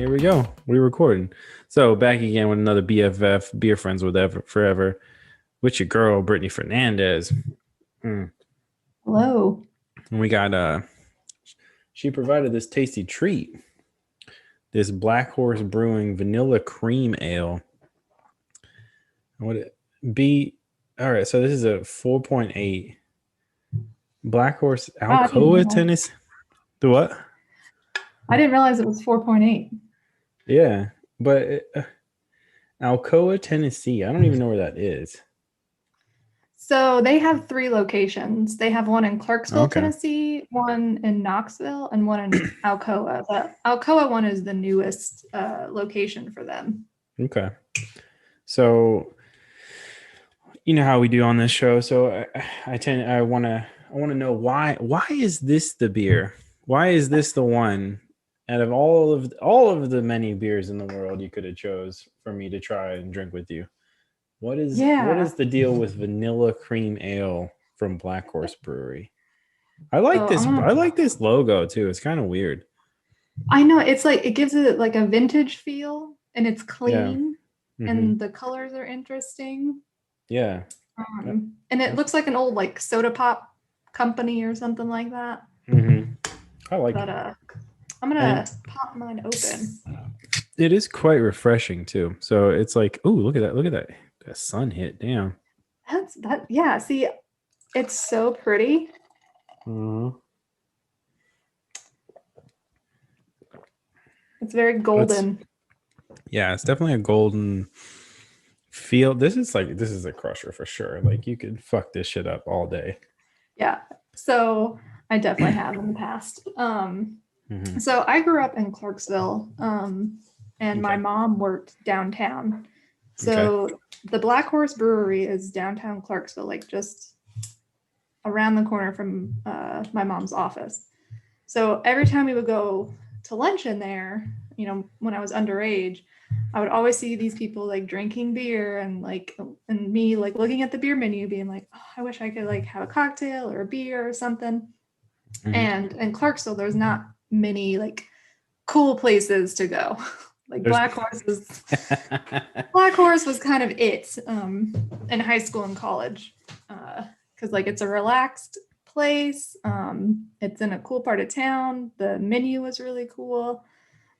here we go. We're recording. So back again with another BFF, Beer Friends with Ever Forever, with your girl Brittany Fernandez. Hello. And we got she provided this tasty treat. This Black Horse Brewing Vanilla Cream Ale. What it be? All right, so this is a 4.8 Black Horse Alcoa, Tennessee. The what? I didn't realize it was 4.8. Yeah, but Alcoa, Tennessee. I don't even know where that is. So they have 3 locations. They have one in Clarksville, Tennessee, one in Knoxville, and one in Alcoa. The Alcoa one is the newest location for them. Okay. So you know how we do on this show. So I want to know why is this the beer? Why is this the one out of all of the many beers in the world you could have chose for me to try and drink with you? What is the deal with vanilla cream ale from Black Horse Brewery? I like this. I like this logo too. It's kind of weird. I know, it's like it gives it like a vintage feel, and it's clean, and the colors are interesting. Yeah. And it looks like an old like soda pop company or something like that. I like it. I'm gonna pop mine open. It is quite refreshing too. So it's like, oh, look at that! Look at that! That sun hit. Damn. Yeah. See, it's so pretty. It's very golden. It's definitely a golden feel. This is a crusher for sure. Like you could fuck this shit up all day. Yeah. So I definitely have in the past. So I grew up in Clarksville, and my mom worked downtown. So the Black Horse Brewery is downtown Clarksville, like just around the corner from my mom's office. So every time we would go to lunch in there, you know, when I was underage, I would always see these people like drinking beer and me like looking at the beer menu being like, oh, I wish I could like have a cocktail or a beer or something. And in Clarksville, there's not many like cool places to go. Like Black Horse was kind of it in high school and college, because like it's a relaxed place. It's in a cool part of town. The menu was really cool.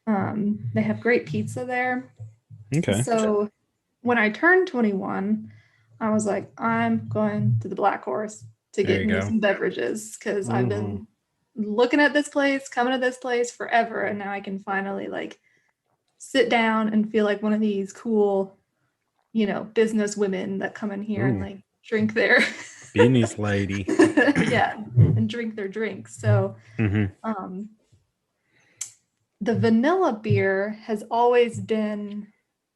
They have great pizza there. So when I turned 21, I was like, I'm going to the Black Horse to get me some beverages, because I've been looking at this place, coming to this place forever, and now I can finally like sit down and feel like one of these cool, you know, business women that come in here and like drink their business lady. Yeah, and drink their drinks. So the vanilla beer has always been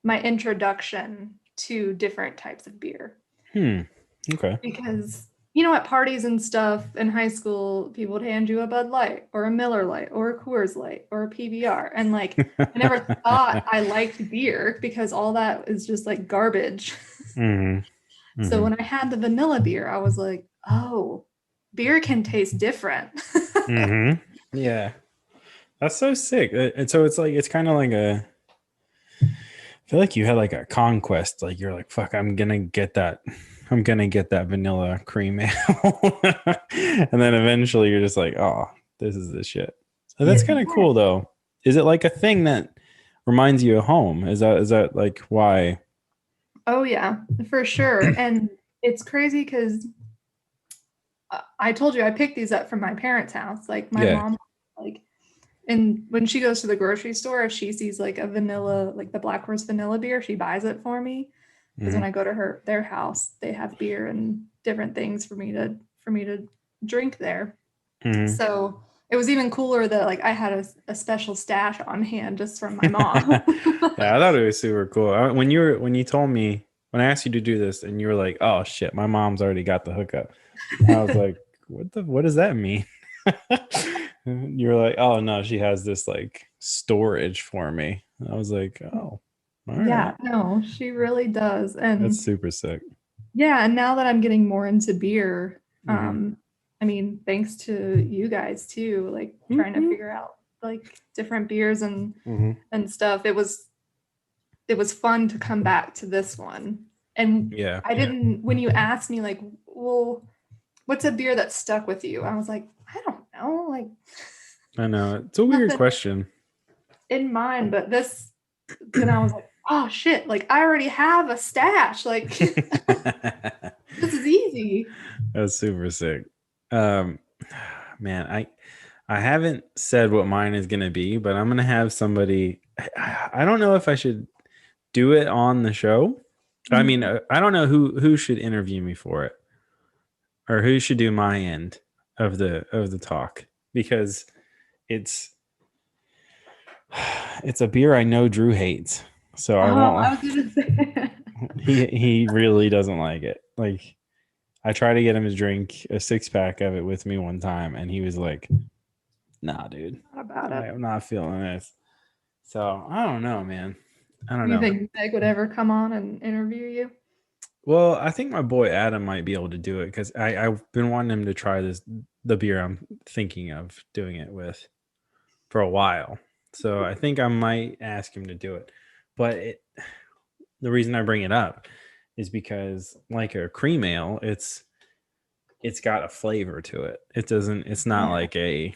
my introduction to different types of beer. Okay. Because, you know, at parties and stuff in high school, people would hand you a Bud Light or a Miller Light or a Coors Light or a PBR. And like, I never thought I liked beer, because all that is just like garbage. So when I had the vanilla beer, I was like, oh, beer can taste different. Yeah. That's so sick. And so it's like, it's kind of like I feel like you had like a conquest. Like you're like, fuck, I'm going to get that vanilla cream ale. And then eventually you're just like, oh, this is the shit. So that's kind of cool though. Is it like a thing that reminds you of home? Is that like why? Oh yeah, for sure. And it's crazy because I told you I picked these up from my parents' house. Like my mom, like, and when she goes to the grocery store, if she sees like a vanilla, like the Black Horse vanilla beer, she buys it for me. Because when I go to their house, they have beer and different things for me to drink there. So it was even cooler that like I had a special stash on hand just from my mom. Yeah, I thought it was super cool. When you told me, when I asked you to do this and you were like, oh shit, my mom's already got the hookup. I was like, what does that mean? You were like, oh no, she has this like storage for me. I was like, oh, all right. No, she really does. And that's super sick. Yeah, and now that I'm getting more into beer, I mean, thanks to you guys too, like trying to figure out like different beers and stuff. It was fun to come back to this one. And Yeah. I didn't, when you asked me like, well, what's a beer that stuck with you? I was like, I don't know. Like, I know. It's a weird question. In mind, but this, then I was like, oh shit, like I already have a stash. Like this is easy. That's super sick. Man, I haven't said what mine is gonna be, but I'm gonna have somebody. I don't know if I should do it on the show. I mean, I don't know who should interview me for it, or who should do my end of the talk, because it's a beer I know Drew hates, so I won't. I was gonna say he really doesn't like it. Like, I tried to get him to drink a 6-pack of it with me one time, and he was like, "Nah, dude, I'm not feeling this." So I don't know, man. I don't know. You think Meg would ever come on and interview you? Well, I think my boy Adam might be able to do it, because I've been wanting him to try the beer I'm thinking of doing it with for a while. So I think I might ask him to do it. But the reason I bring it up is because, like a cream ale, it's got a flavor to it. It's not like a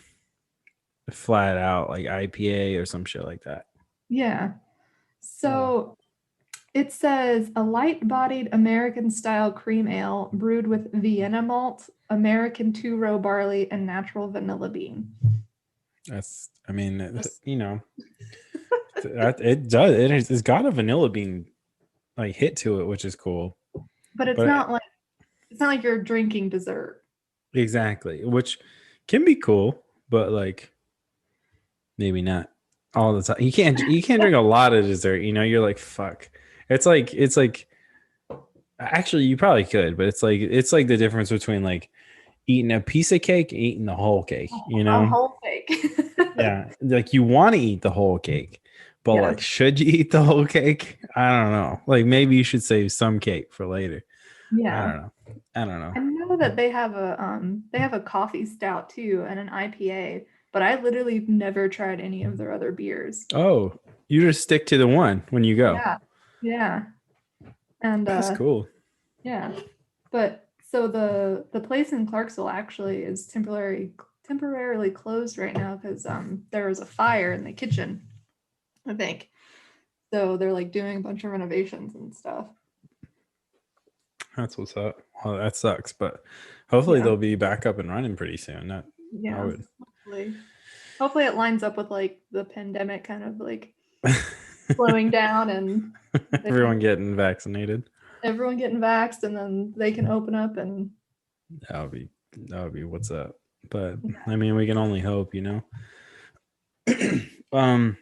flat out like IPA or some shit like that. Yeah. So it says a light-bodied American-style cream ale brewed with Vienna malt, American two-row barley, and natural vanilla bean. That's, I mean, you know, it does. It's got a vanilla bean like hit to it, which is cool. But it's not like you're drinking dessert. Exactly, which can be cool, but like maybe not all the time. You can't drink a lot of dessert. You know, you're like, fuck. It's like actually you probably could, but it's like the difference between like eating a piece of cake and eating the whole cake. You know, a whole cake. Yeah, like you want to eat the whole cake, but like, should you eat the whole cake? I don't know. Like, maybe you should save some cake for later. Yeah. I don't know. I know that they have a coffee stout too and an IPA, but I literally never tried any of their other beers. Oh, you just stick to the one when you go. Yeah. And that's cool. Yeah. But so the place in Clarksville actually is temporarily closed right now because there was a fire in the kitchen, I think. So they're like doing a bunch of renovations and stuff. That's what's up. Well, that sucks, but hopefully they'll be back up and running pretty soon. Hopefully it lines up with like the pandemic kind of like slowing down and everyone getting vaccinated. Everyone getting vaxxed, and then they can open up, and that would be what's up. But I mean, we can only hope, you know. Man,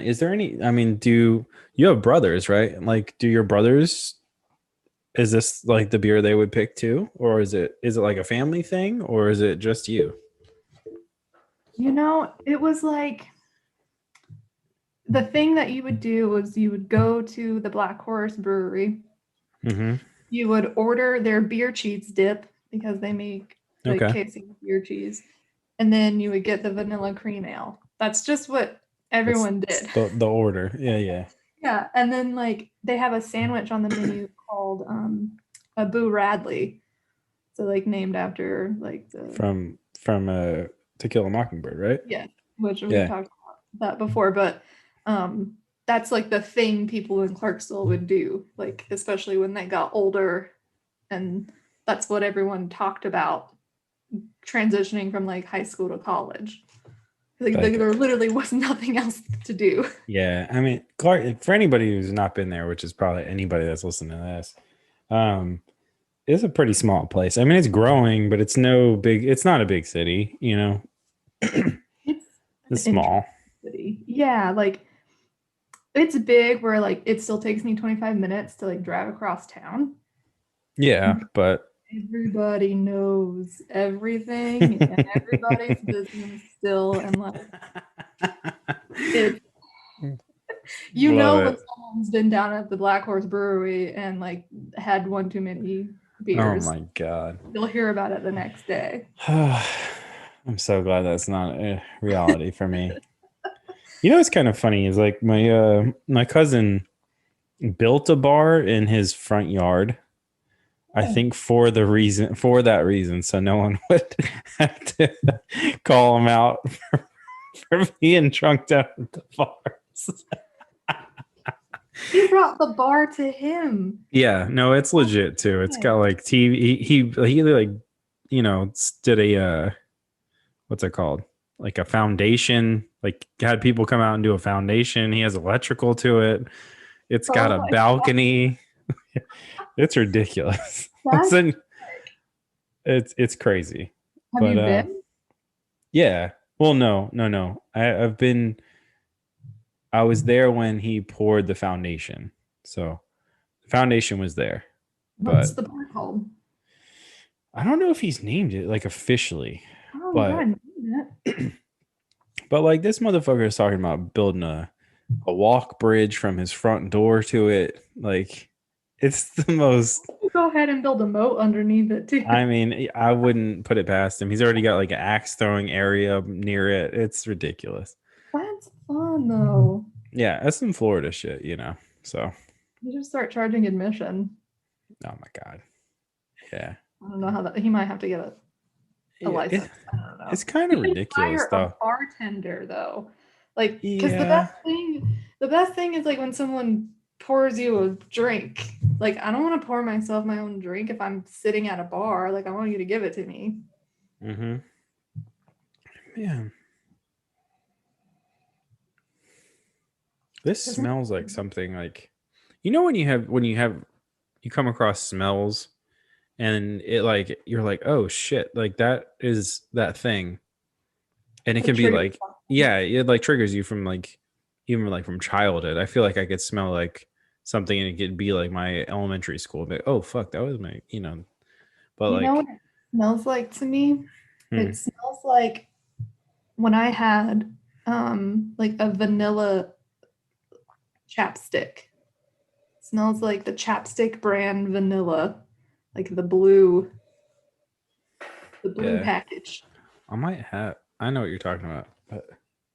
is there any? I mean, do you have brothers, right? Like, do your brothers? Is this like the beer they would pick too, or is it like a family thing, or is it just you? You know, it was like the thing that you would do was you would go to the Black Horse Brewery. Mm-hmm. You would order their beer cheese dip because they make like casing beer cheese, and then you would get the vanilla cream ale. That's just what everyone did. The order, yeah. Yeah, and then like they have a sandwich on the menu called a Boo Radley, so like named after like the from To Kill a Mockingbird, right? Yeah, which we talked about that before, but that's like the thing people in Clarksville would do, like especially when they got older, and that's what everyone talked about transitioning from like high school to college. Like there literally was nothing else to do. Yeah, I mean, Clark, for anybody who's not been there, which is probably anybody that's listening to this, it's a pretty small place. I mean, it's growing, but it's not a big city, you know. It's small. City. Yeah, like it's big where like it still takes me 25 minutes to like drive across town. Yeah, but everybody knows everything and everybody's business still, and like it's when someone's been down at the Black Horse Brewery and like had one too many beers. Oh my god. You'll hear about it the next day. I'm so glad that's not a reality for me. You know what's kind of funny is like my cousin built a bar in his front yard. I Oh, think for that reason, so no one would have to call him out for being drunk down at the bars. he brought the bar to him. Yeah, no, it's legit too. It's got like TV. He like did a what's it called? Like a foundation. Like had people come out and do a foundation. He has electrical to it. It's got Oh a my God. balcony. It's ridiculous. That's It's crazy. Have But you been? yeah. Well, no. I was there when he poured the foundation. So the foundation was there. What's But the bar called? I don't know if he's named it like officially. Oh, you gotta But name it. but like this motherfucker is talking about building a walk bridge from his front door to it. Like it's the most. Go ahead and build a moat underneath it I too. mean, I wouldn't put it past him. He's already got like an axe throwing area near it. It's ridiculous. That's fun though. Yeah, that's some Florida shit, you know. So, You just start charging admission. oh my god, yeah, I don't know how that he might have to get a license. I don't know. it's kind You of can ridiculous hire a though. bartender though. Like, because Yeah, the best thing is like when someone pours you a drink. Like, I don't want to pour myself my own drink if I'm sitting at a bar. Like, I want you to give it to me. mm-hmm. Man, this Doesn't smells like something like, you know, you come across smells and it like you're like, oh shit, like that is that thing, and it it can be trigger like, yeah, it like triggers you from like even like from childhood. I feel like I could smell like something and it could be like my elementary school, but oh fuck, that was my, but You know what like, it smells like to me? hmm, It smells like when I had like a vanilla chapstick. It smells like the chapstick brand vanilla, like the blue yeah, package. I know what you're talking about, but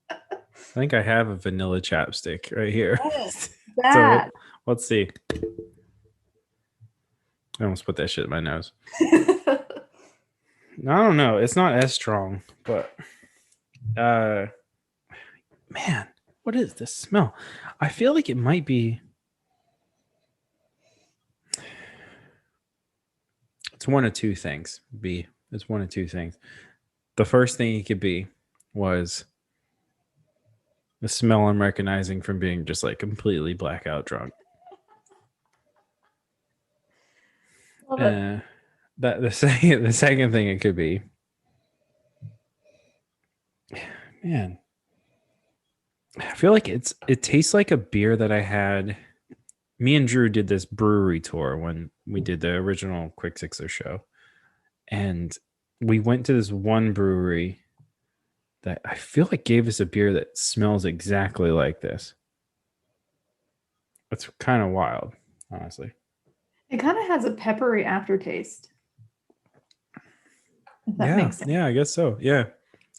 I think I have a vanilla chapstick right here. Yes, So that. let's see. I almost put that shit in my nose. I don't know. It's not as strong, but uh man, what is this smell? I feel like it might be, it's one of two things. It's one of two things. The first thing it could be was the smell I'm recognizing from being just like completely blackout drunk. Love it. Uh that the second thing it could be, man, I feel like it tastes like a beer that I had. Me and Drew did this brewery tour when we did the original Quick Sixer show, and we went to this one brewery that I feel like gave us a beer that smells exactly like this. It's kind of wild, honestly. It kind of has a peppery aftertaste, if that Yeah, makes sense. yeah, I guess so. Yeah,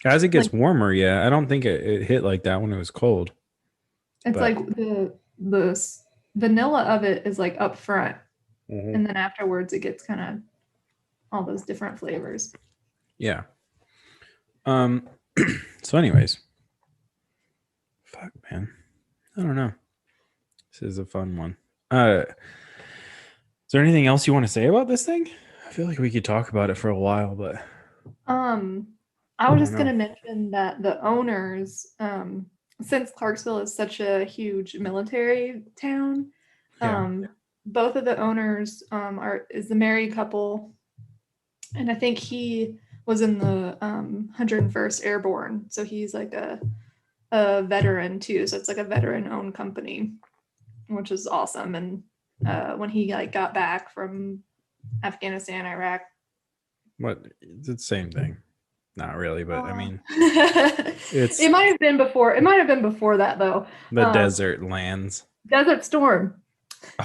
as it Like gets warmer, yeah, I don't think it hit like that when it was cold. it's like But the vanilla of it is like up front, mhm, and then afterwards it gets kind of all those different flavors. yeah. Um. So, anyways, fuck, man, I don't know. This is a fun one. Is there anything else you want to say about this thing? I feel like we could talk about it for a while, but Um, I I was don't just know. gonna mention that the owners, since Clarksville is such a huge military town, Yeah. um, both of the owners is the married couple, and I think he was in the 101st Airborne, so he's like a veteran too. So it's like a veteran-owned company, which is awesome. And when he like got back from Afghanistan, Iraq, What? It's the same thing. Not really, but I mean, it it's might have been before. It might have been before that though. the Um, desert lands. Desert Storm.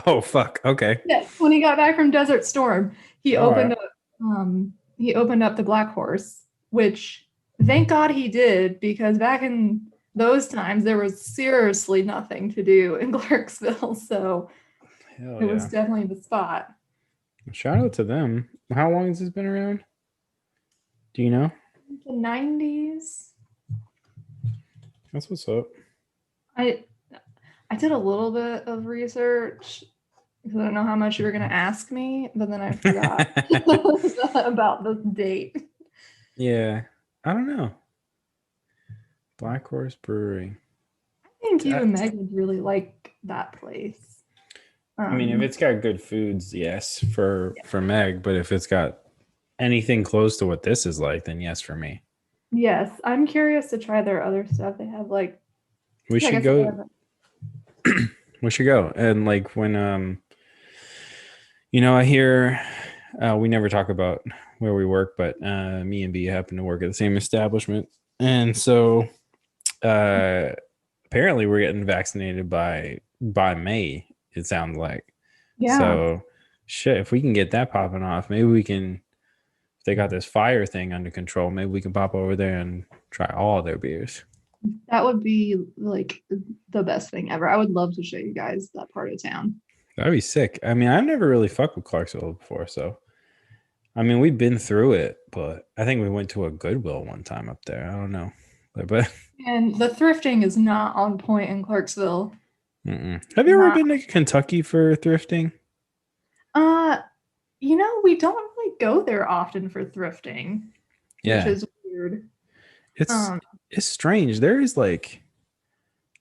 Oh, fuck. Okay. Yes, when he got back from Desert Storm, he All opened right. up. He opened up the Black Horse, which thank God he did, because back in those times there was seriously nothing to do in Clarksville, so Hell it was yeah. definitely the spot. Shout out to them. How long has this been around? Do you know? The 90s. That's what's up. I I did a little bit of research because I don't know how much you were going to ask me, but then I forgot about the date. Yeah. I don't know. Black Horse Brewery. I think you and Meg would really like that place. I mean, if it's got good foods, yes, for Meg. But if it's got anything close to what this is like, then yes for me. Yes, I'm curious to try their other stuff. They have like We should go. We should go. And like when I hear we never talk about where we work, but me and B happen to work at the same establishment, and so apparently we're getting vaccinated by May. It sounds like. Yeah. So shit, if we can get that popping off, maybe we can. If they got this fire thing under control, maybe we can pop over there and try all their beers. That would be like the best thing ever. I would love to show you guys that part of town. That'd be sick. I mean, I've never really fucked with Clarksville before, so I mean, we've been through it, but I think we went to a Goodwill one time up there. I don't know, but and the thrifting is not on point in Clarksville. Have you ever been to Kentucky for thrifting? We don't really go there often for thrifting, which is weird. It's strange. There is like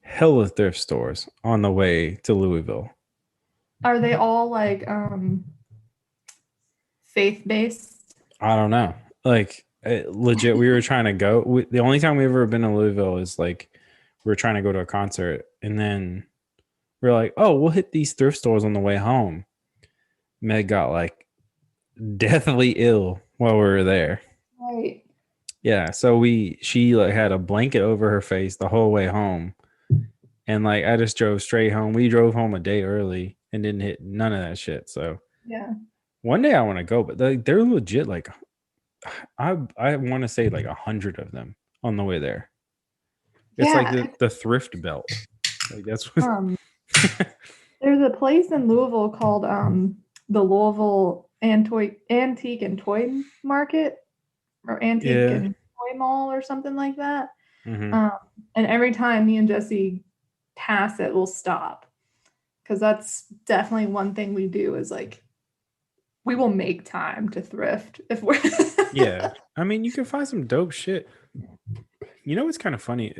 hella thrift stores on the way to Louisville. Are they all like faith-based? I don't know. Like legit, we were trying to go. The only time we've ever been to Louisville is like we were trying to go to a concert, and then we're like, oh, we'll hit these thrift stores on the way home. Meg got like deathly ill while we were there. Right. Yeah, so she like had a blanket over her face the whole way home, and like I just drove straight home. We drove home a day early and didn't hit none of that shit. So yeah, one day I want to go, but they're legit. Like I want to say like 100 of them on the way there. It's like the thrift belt. Like that's what. There's a place in Louisville called the Louisville Antique and Toy Market, or Antique and Toy Mall, or something like that. And every time me and Jesse pass it, we'll stop, because that's definitely one thing we do, is like we will make time to thrift if we're Yeah, I mean, you can find some dope shit. You know what's kind of funny?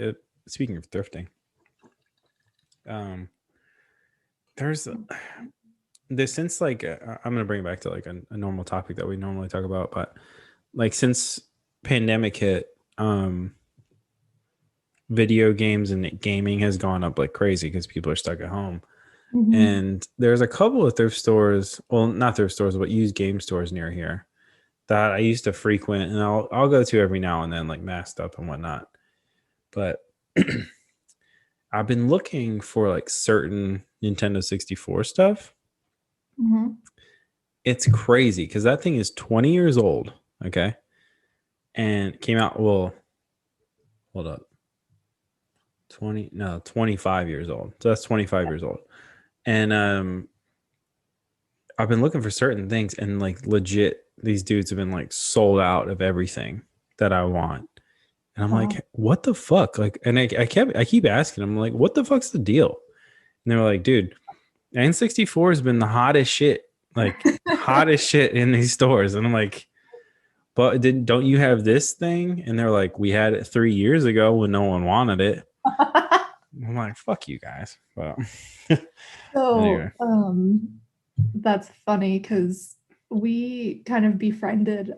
Speaking of thrifting, there's this, since like I'm gonna bring it back to like a normal topic that we normally talk about, but like since pandemic hit, video games and gaming has gone up like crazy because people are stuck at home. And there's a couple of thrift stores, well, not thrift stores, but used game stores near here that I used to frequent, and I'll go to every now and then, like masked up and whatnot. But I've been looking for like certain Nintendo 64 stuff. It's crazy because that thing is 20 years old, okay, and came out, well, hold up, 25 years old. So that's 25 years old. And I've been looking for certain things, and like legit, these dudes have been like sold out of everything that I want. And I'm like, what the fuck? Like, and I keep asking them, like, what the fuck's the deal? And they were like, dude, N64 has been the hottest shit, like hottest shit in these stores. And I'm like, but don't you have this thing? And they're like, we had it 3 years ago when no one wanted it. I'm like, fuck you guys. Well, so anyway. That's funny because we kind of befriended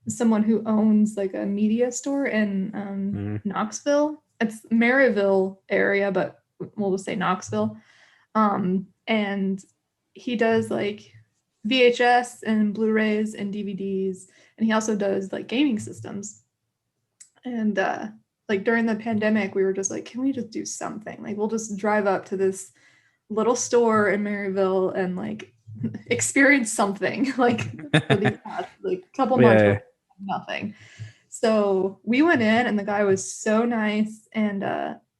someone who owns like a media store in Knoxville. It's Maryville area, but we'll just say Knoxville. And he does like VHS and Blu-rays and DVDs, and he also does like gaming systems. And like during the pandemic, we were just like, can we just do something? Like we'll just drive up to this little store in Maryville and like experience something like for the past like couple months, nothing. So we went in and the guy was so nice, and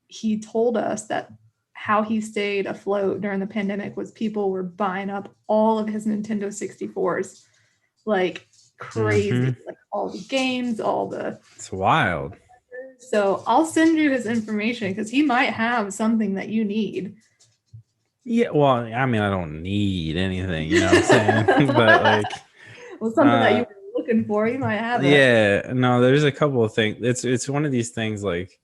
he told us that how he stayed afloat during the pandemic was people were buying up all of his Nintendo 64s like crazy, like all the games, all the. It's wild. So I'll send you his information because he might have something that you need. Yeah, well, I mean, I don't need anything, you know what I'm saying? But like, well, something that you were looking for, you might have it. Yeah, no, there's a couple of things. It's one of these things like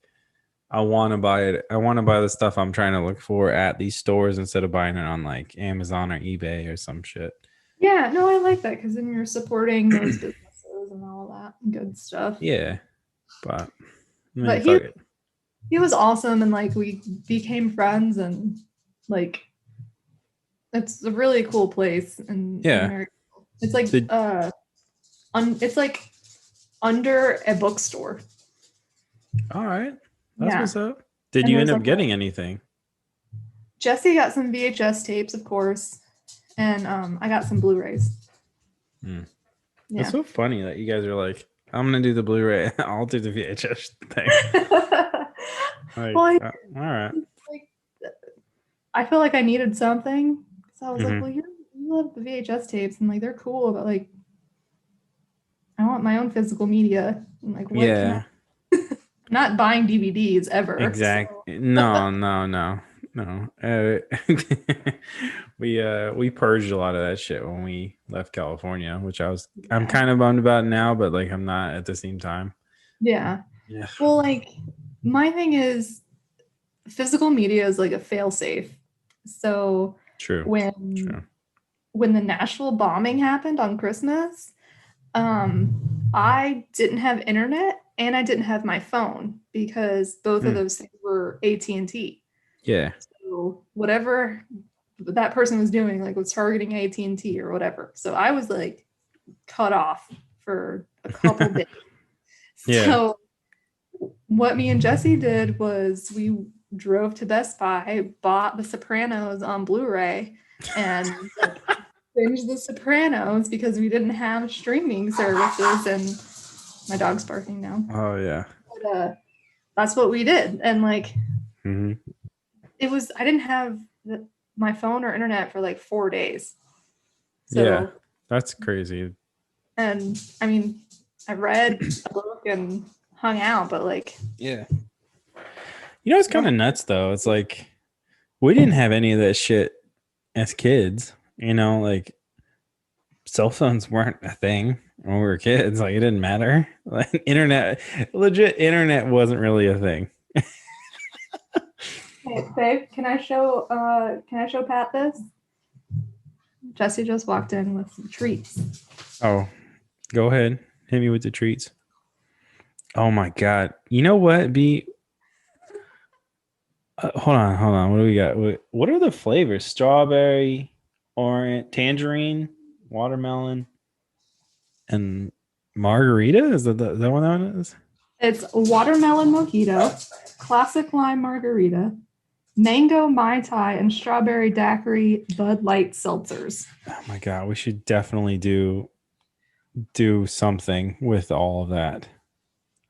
I want to buy it. I want to buy the stuff I'm trying to look for at these stores instead of buying it on like Amazon or eBay or some shit. Yeah, no, I like that because then you're supporting those businesses and all that good stuff. Yeah, but I mean, but he was awesome, and like we became friends, and like it's a really cool place. And yeah, it's like it's like under a bookstore. All right, that's what's up. Did you end up getting anything? Jesse got some VHS tapes, of course, and I got some Blu-rays. Yeah. It's so funny that you guys are like, I'm gonna do the Blu-ray, I'll do the VHS thing. Like, all right. Like, I feel like I needed something, so I was like, well, you love the VHS tapes, and like they're cool, but like I want my own physical media. And like, what can I? Not buying DVDs ever. Exactly. So. No. We purged a lot of that shit when we left California, which I'm kind of bummed about now, but like I'm not at the same time. Yeah. Well, like my thing is physical media is like a fail-safe. So when the Nashville bombing happened on Christmas, I didn't have internet and I didn't have my phone because both of those things were AT&T. Yeah. So whatever that person was doing, like was targeting AT&T or whatever. So I was like cut off for a couple days. Yeah. So what me and Jesse did was we drove to Best Buy, bought The Sopranos on Blu-ray, and binge The Sopranos because we didn't have streaming services. And my dog's barking now. Oh yeah. But that's what we did, and like it was. I didn't have my phone or internet for like 4 days. So, yeah, that's crazy. And I mean, I read a book and hung out, but like, yeah. You know, it's kind of nuts though. It's like we didn't have any of that shit as kids. You know, like cell phones weren't a thing when we were kids. Like it didn't matter. Like legit internet wasn't really a thing. Hey, babe, can I show Pat this? Jesse just walked in with some treats. Oh, go ahead. Hit me with the treats. Oh my God. You know what, B? Hold on. What do we got? What are the flavors? Strawberry, orange, tangerine, watermelon, and margarita? Is that what that one is? It's watermelon mojito, classic lime margarita, mango Mai Tai, and strawberry daiquiri Bud Light seltzers. Oh my God. We should definitely do something with all of that.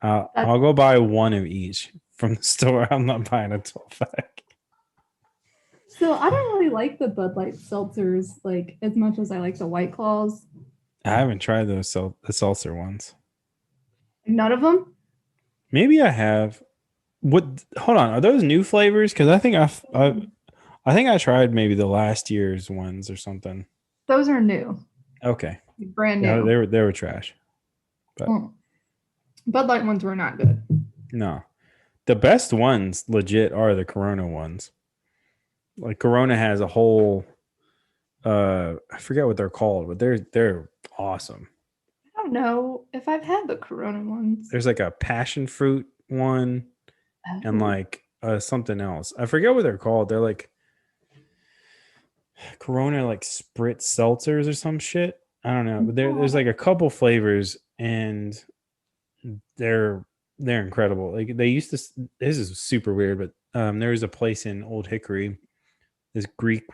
I'll go buy one of each from the store. I'm not buying a 12-pack. So I don't really like the Bud Light seltzers like as much as I like the White Claws. I haven't tried the seltzer ones. None of them? Maybe I have. What? Hold on. Are those new flavors? Because I think I tried maybe the last year's ones or something. Those are new. Okay. Brand new. Yeah, they were trash. But Bud Light ones were not good. No. The best ones legit are the Corona ones. Like Corona has a whole I forget what they're called, but they're awesome. I don't know if I've had the Corona ones. There's like a passion fruit one and like something else. I forget what they're called. They're like Corona like spritz seltzers or some shit. I don't know. But there's like a couple flavors and they're incredible. Like they used to. This is super weird, but there was a place in Old Hickory, this Greek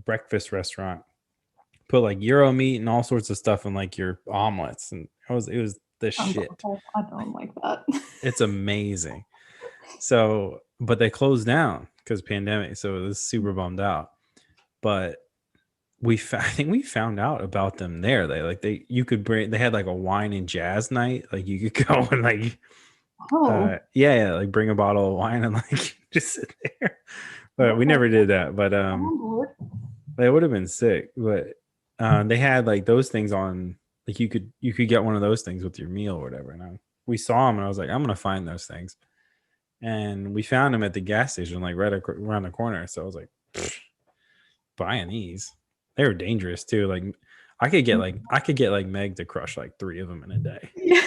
breakfast restaurant put like Euro meat and all sorts of stuff in like your omelets, and it was the Sounds shit. awful. I don't like that. It's amazing. So, but they closed down because pandemic, so it was super bummed out. But I think we found out about them there. You could bring, they had like a wine and jazz night. Like you could go and like, Oh, yeah, like bring a bottle of wine and like just sit there. But we okay. never did that. But I'm on board. it would have been sick. But they had like those things on. Like you could get one of those things with your meal or whatever. And we saw them, and I was like, I'm gonna find those things. And we found them at the gas station, like right around the corner. So I was like, buying these. They were dangerous too. Like I could get like Meg to crush like 3 of them in a day. Yeah.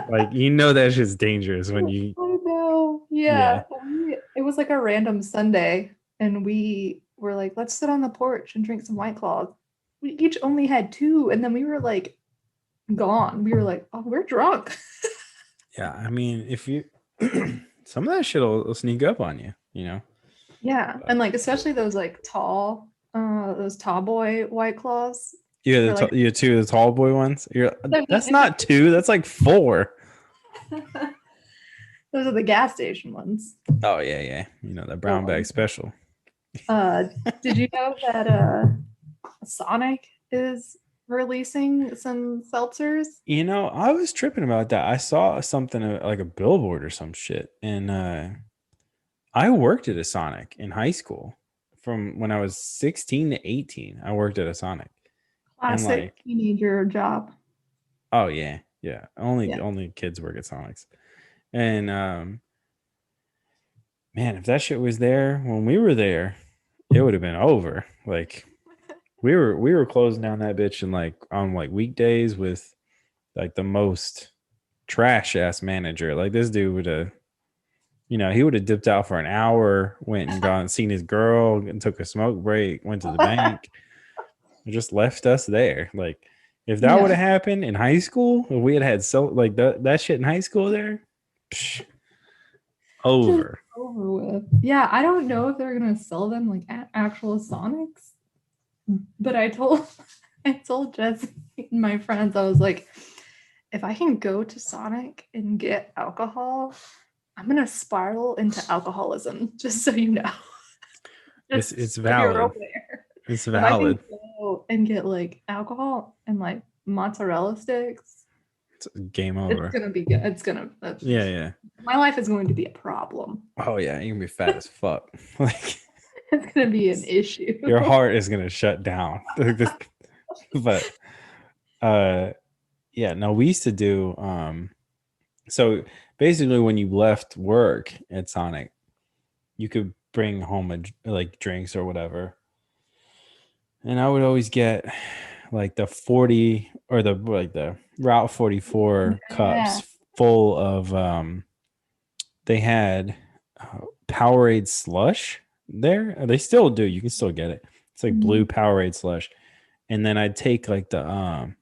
Like that's just dangerous when you. I know. Yeah. Yeah. It was like a random Sunday, and we were like, let's sit on the porch and drink some White Claws. We each only had 2, and then we were like gone. We were like, oh, we're drunk. Yeah. I mean, if you some of that shit will sneak up on you, you know. Yeah. And like especially those like those tall boy White Claws. Yeah, Or like you 2 of the tall boy ones. That's not 2. That's like 4. those are the gas station ones. Oh yeah. The brown bag special. Did you know that Sonic is releasing some seltzers? I was tripping about that. I saw something like a billboard or some shit, and I worked at a Sonic in high school from when I was 16 to 18. I worked at a Sonic, and Classic like, teenager job. oh yeah, only Yeah. only kids work at Sonics, and man, if that shit was there when we were there, it would have been over. Like we were closing down that bitch and like on like weekdays with like the most trash ass manager. Like this dude would have, he would have dipped out for an hour, went and gone and seen his girl and took a smoke break, went to the bank, and just left us there. Like if that would have happened in high school, if we had so like that shit in high school there, psh, over. Just over with. Yeah, I don't know if they're gonna sell them like at actual Sonics, but I told Jesse and my friends, I was like, if I can go to Sonic and get alcohol, I'm gonna spiral into alcoholism, just so you know. It's valid. It's If I can valid. go and get like alcohol and like mozzarella sticks, It's game over. it's gonna be good. Yeah. My life is going to be a problem. Oh yeah, you're gonna be fat as fuck. Like It's gonna be an issue. your heart is gonna shut down. But yeah, no, we used to do so basically when you left work at Sonic, you could bring home like drinks or whatever. And I would always get like the 40 or the Route 44 cups full of they had Powerade slush there. They still do. You can still get it. It's like blue Powerade slush. And then I'd take like the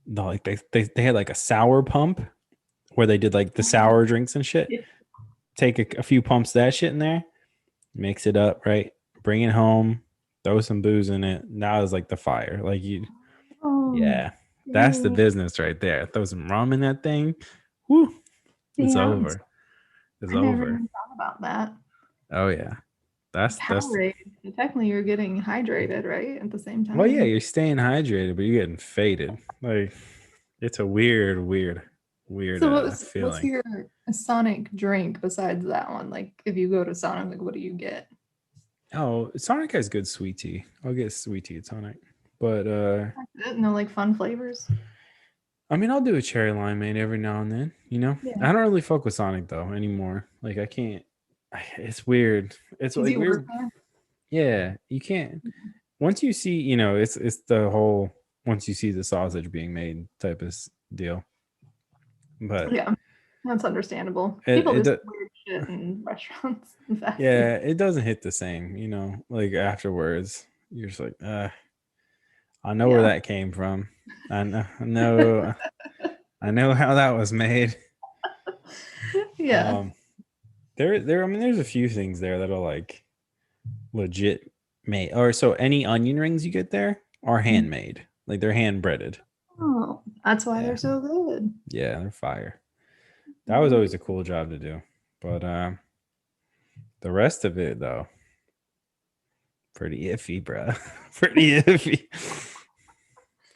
like they had like a sour pump where they did like the sour drinks and shit. Take a few pumps of that shit in there, mix it up, right? Bring it home, throw some booze in it. That was like the fire. Like yeah, that's the business right there. Throw some rum in that thing. Whoo, it's over. It's I never over. even thought about that. Oh yeah, that's Powerade. Technically, you're getting hydrated, right? At the same time. Well, yeah, you're staying hydrated, but you're getting faded. Like it's a weird So feeling. what's your Sonic drink besides that one? Like if you go to Sonic, like what do you get? Oh, Sonic has good sweet tea. I'll get sweet tea at Sonic. But no like fun flavors. I mean, I'll do a cherry limeade every now and then, Yeah. I don't really fuck with Sonic though anymore. Like I can't. It's weird. It's like weird. Yeah, you can't. Once you see, it's the whole once you see the sausage being made type of deal. But yeah, that's understandable. People just weird shit in restaurants. Yeah, it doesn't hit the same, like afterwards. You're just like, I know where that came from. I know how that was made. Yeah. I mean, there's a few things there that are like legit made, or so any onion rings you get there are handmade, like they're hand breaded. Oh, that's why Yeah, they're so good. yeah, they're fire. That was Yeah. always a cool job to do, but the rest of it though, pretty iffy, bro. Pretty iffy.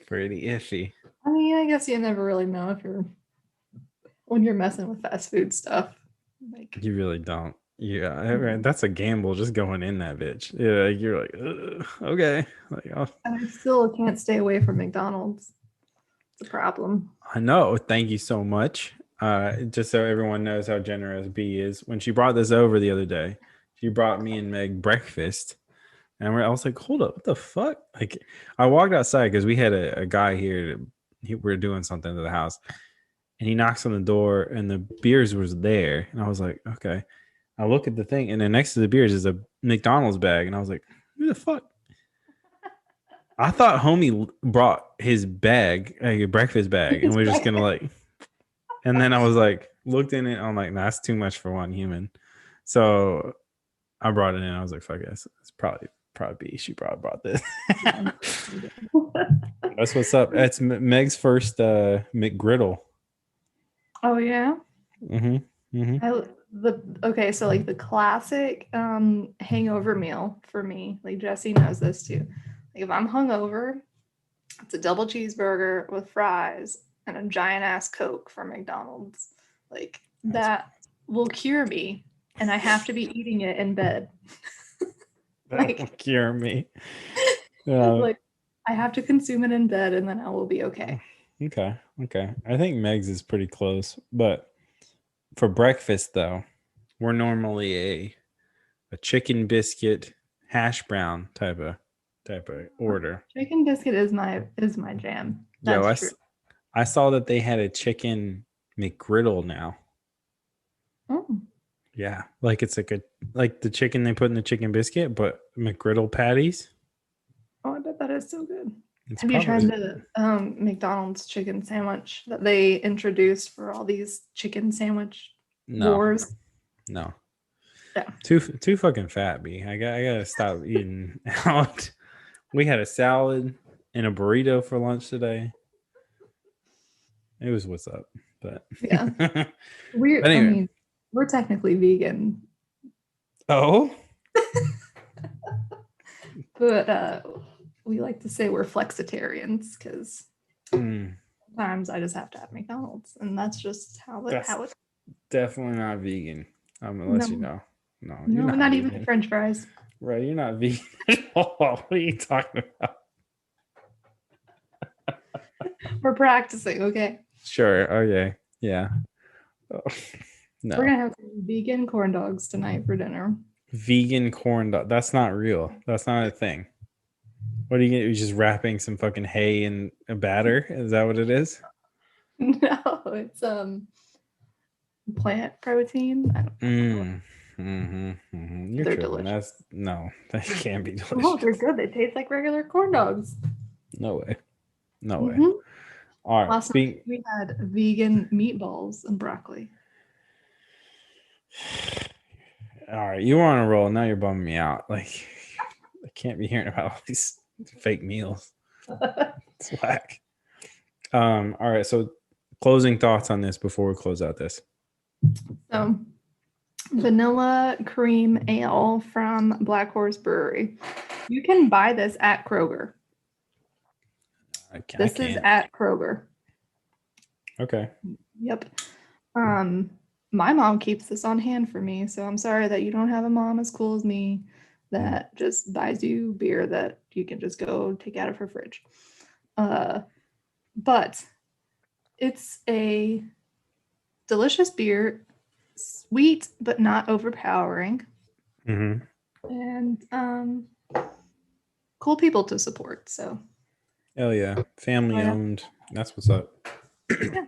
Pretty iffy. I mean, I guess you never really know if you're when you're messing with fast food stuff. Like, You really don't. Yeah, that's a gamble just going in that bitch. Yeah, you're like, okay. Like, oh, and I still can't stay away from McDonald's. It's a problem. I know. Thank you so much. Just so everyone knows how generous B is. When she brought this over the other day, she brought me and Meg breakfast. And I was like, hold up, what the fuck? Like, I walked outside because we had a guy here. We were doing something to the house. And he knocks on the door and the beers was there. And I was like, okay. I look at the thing, and then next to the beers is a McDonald's bag. And I was like, who the fuck? I thought homie brought his bag, like a breakfast bag, and we're just gonna like. And then I was like, looked in it. I'm like, nah, that's too much for one human. So I brought it in. I was like, fuck this. It's probably B. She probably brought this. That's what's up. That's Meg's first McGriddle. Oh yeah. Mm-hmm. Mm-hmm. Okay, so like the classic hangover meal for me, like Jesse knows this too. Like if I'm hungover, it's a double cheeseburger with fries and a giant ass Coke from McDonald's. Like that will cure me, and I have to be eating it in bed. That will cure me. Like I have to consume it in bed, and then I will be okay. Okay. I think Meg's is pretty close, but for breakfast though, we're normally a chicken biscuit hash brown type of order. Chicken biscuit is my jam. That's true. I saw that they had a chicken McGriddle now. Oh. Yeah, like it's like the chicken they put in the chicken biscuit, but McGriddle patties. Oh, I bet that is so good. Have you tried the McDonald's chicken sandwich that they introduced for all these chicken sandwich wars? No. Yeah. Too fucking fat, B. I gotta stop eating out. We had a salad and a burrito for lunch today. It was what's up, but yeah, we're. Anyway. I mean, we're technically vegan. Oh. But we like to say we're flexitarians because sometimes I just have to have McDonald's, and that's just how it's. Definitely not vegan. Unless you know. No, you're not even French fries. Right, you're not vegan at all. What are you talking about? We're practicing, okay? Sure. Okay. Yeah. Oh, no. We're gonna have vegan corn dogs tonight for dinner. Vegan corn dog. That's not real. That's not a thing. What are you gonna? You're just wrapping some fucking hay in a batter? Is that what it is? No, it's plant protein. I don't know. You're they're tripping. delicious. That can't be delicious. Oh, they're good. They taste like regular corn dogs. No way. All right. Last night we had vegan meatballs and broccoli. All right, you were on a roll. Now you're bumming me out. Like, I can't be hearing about all these fake meals. It's whack. All right, so closing thoughts on this before we close out this. So, vanilla cream ale from Black Horse Brewery. You can buy this at Kroger. This is at Kroger. Okay. Yep. My mom keeps this on hand for me, so I'm sorry that you don't have a mom as cool as me that just buys you beer that you can just go take out of her fridge. But it's a delicious beer, sweet but not overpowering, and cool people to support. So, hell yeah, family owned. That's what's up. Yeah.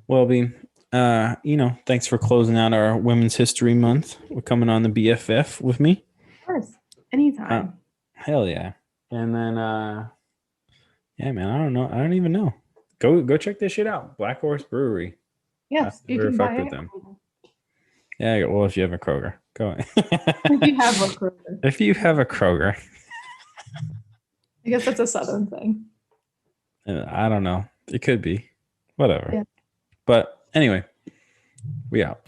Well, B, thanks for closing out our Women's History Month. We're coming on the BFF with me. Of course, anytime. Hell yeah, and then yeah, man, I don't know, I don't even know. Go check this shit out, Black Horse Brewery. Yes, you can buy it. Them. Yeah, well, if you have a Kroger. Go. If you have a Kroger. If you have a Kroger. I guess that's a Southern thing. I don't know. It could be. Whatever. Yeah. But anyway, we out.